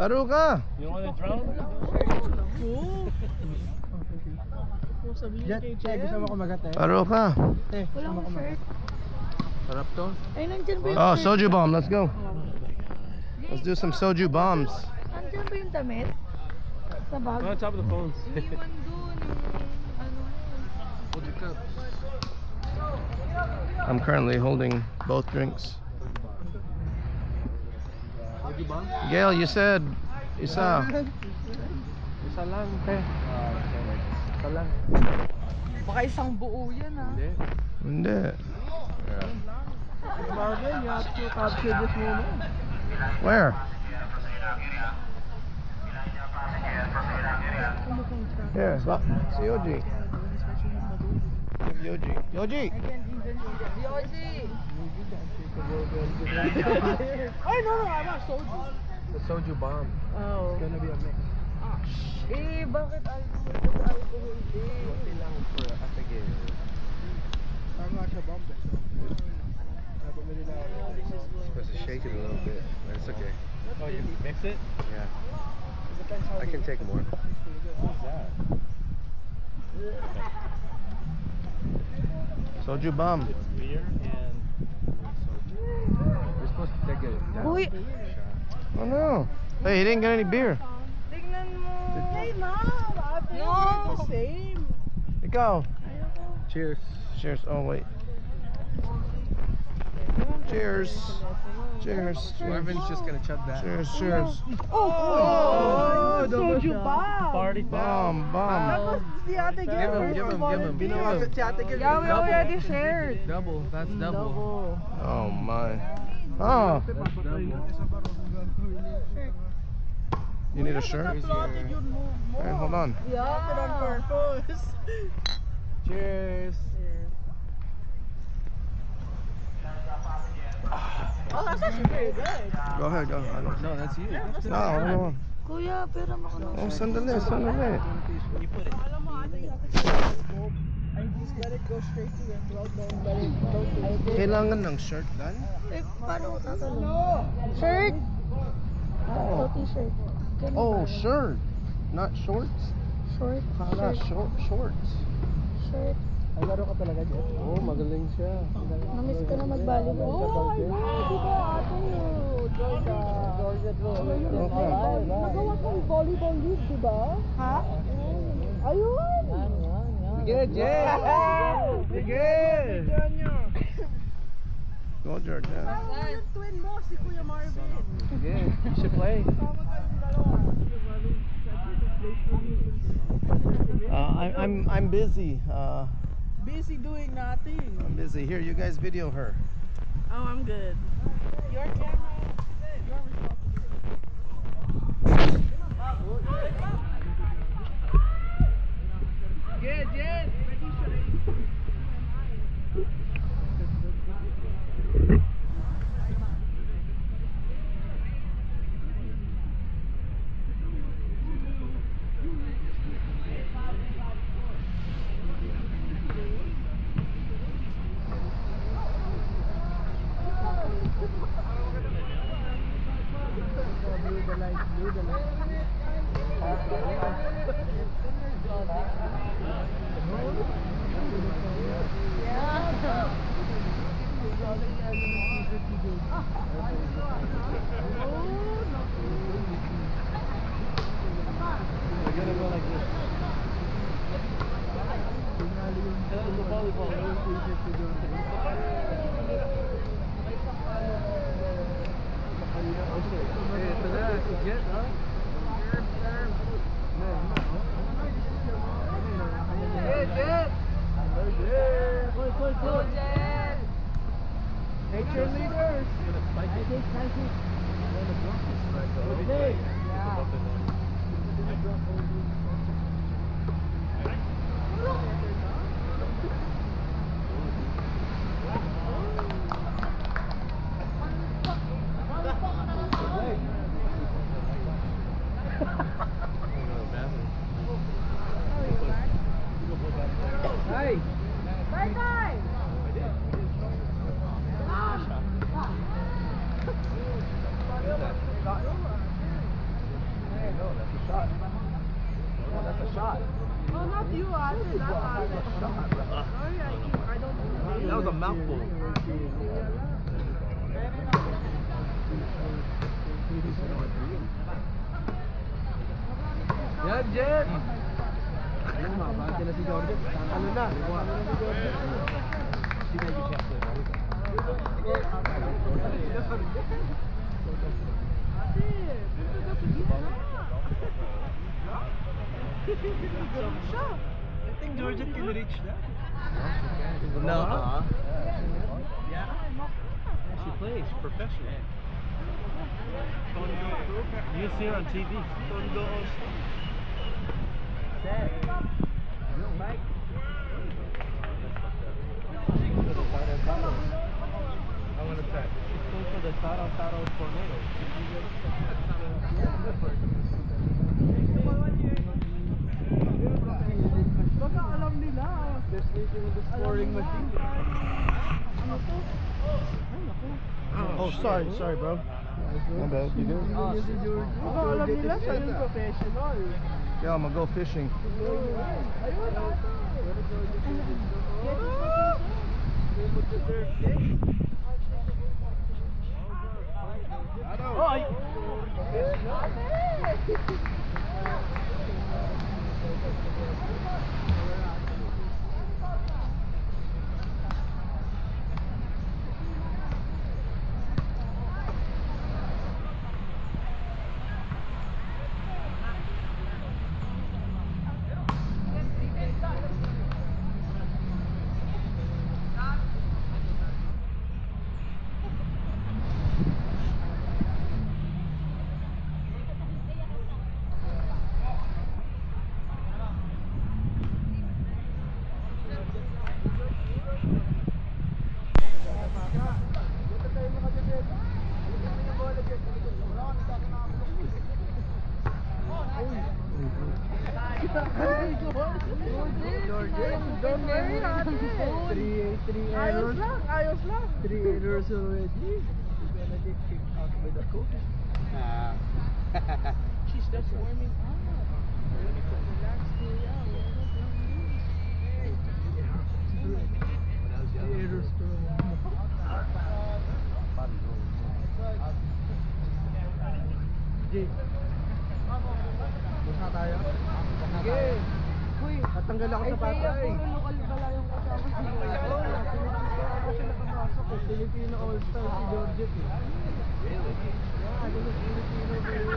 Laro ka. You want to drown? Jet, gusto mo kumagat eh? Laro ka. Gusto mo kumagat? Sarap to? Ay, nandyan ba yung Oh, soju bomb. Let's go. Let's do some soju bombs. Nandyan ba yung damit? Sa bag? On top of the phones. Iwan doon. Ano? Hold your cups. I'm currently holding both drinks. Gail, you said isa. Isa lang, te. Isa lang. Baka isang buo yan ah. Hindi. Hindi. Marvin, you have to capture this moment. Where? Here, si Yoji. Yoji. Yoji. Ay, no, I want soju. The soju bomb. Oh. It's gonna be a mix. Eh, bakit alcohol? Konti lang for a sige. Tama siya bomb eh. Nabumili na ako. Supposed to shake it a little bit. But it's okay. Oh, you mix it? Yeah. I can take more. What's that? Soju bomb. It's beer and soju. You're supposed to take it down. Uy. Oh no. Hey, he didn't get any beer. Tignan mo. Hey, mom! I think we're the same. Ikaw. Cheers. Cheers. Oh wait. Cheers. Cheers. Marvin's just gonna chug that. Cheers. Cheers. Oh, soju bomb. Party Bomb. Bomb. Tapos si ate Give him. Binawasan si ate Gil. Yeah, we already shared. Double. That's double. Oh my. Oh. That's double. You need a shirt? Here's your... Hey, hold on. Yeah, put on purpose. Cheers. Oh, that's actually very good. Go ahead. Go. I don't. No, that's you. No. Kuya, pera mo ka na. Oh, sandali. Sandali. You put it. Alam mo, ate, you have to just let it go straight to your throat. Don't let it go to Kailangan ng shirt dan? Eh, paano ko tatanong? Shirt! Oh. T-shirt. Ganun Oh, ba? shirt. Not shorts. Short. Hala, shorts. Shirt. Ay, laro ka talaga, Jet. Oh, magaling siya. Namiss ko na mag-volleyball. Oh, I know. Di ba, ate? Georgia. Okay. Nagawa kang volleyball league, di ba? Ha? Ayun! Sige, Jen. Sige. Go, Georgia. Yung twin mo, si Kuya Marvin. Sige. You should play. Tama kayong dalawa. I'm busy. Busy doing nothing. I'm busy. Here, you guys video her. Oh, I'm good. Your camera. Your responsibility. Good, Jen. We're gonna go like this. Hey, for that, Jet, huh? Hey, Jet! Go, Jen! Nature leaders. Okay. Hey! Bye, guys! You are it, not Ate. Sorry, I don't know. That was a mouthful. Yan, Jet! Ano, mabante na si Jordan. Ano na? Ano na si Jordan? I think Georgia can reach that. No. Yeah. She plays professional. You see her on TV. Tondo All-Star. Mike. I want to try. She's going for the Taro tornado. Baka alam nila. They're sleeping with the scoring machine. Ano to? Ay, naku. Oh, sorry, bro. My bad. You good? Baka alam nila siya yung professional. Yeah, I'm gonna go fishing. Ayun, Hoy! Don't worry, Ate. Ayos lang, ayos lang. 3 errors already. You're gonna get kicked out by the coach. She's just warming up. Relax, kuya. Errors Jay. Basta tayo? Sige. Uy, tatanggal ako sa pata eh. Lokal pala yung kasama Filipino All-Star si Georgette eh. Filipino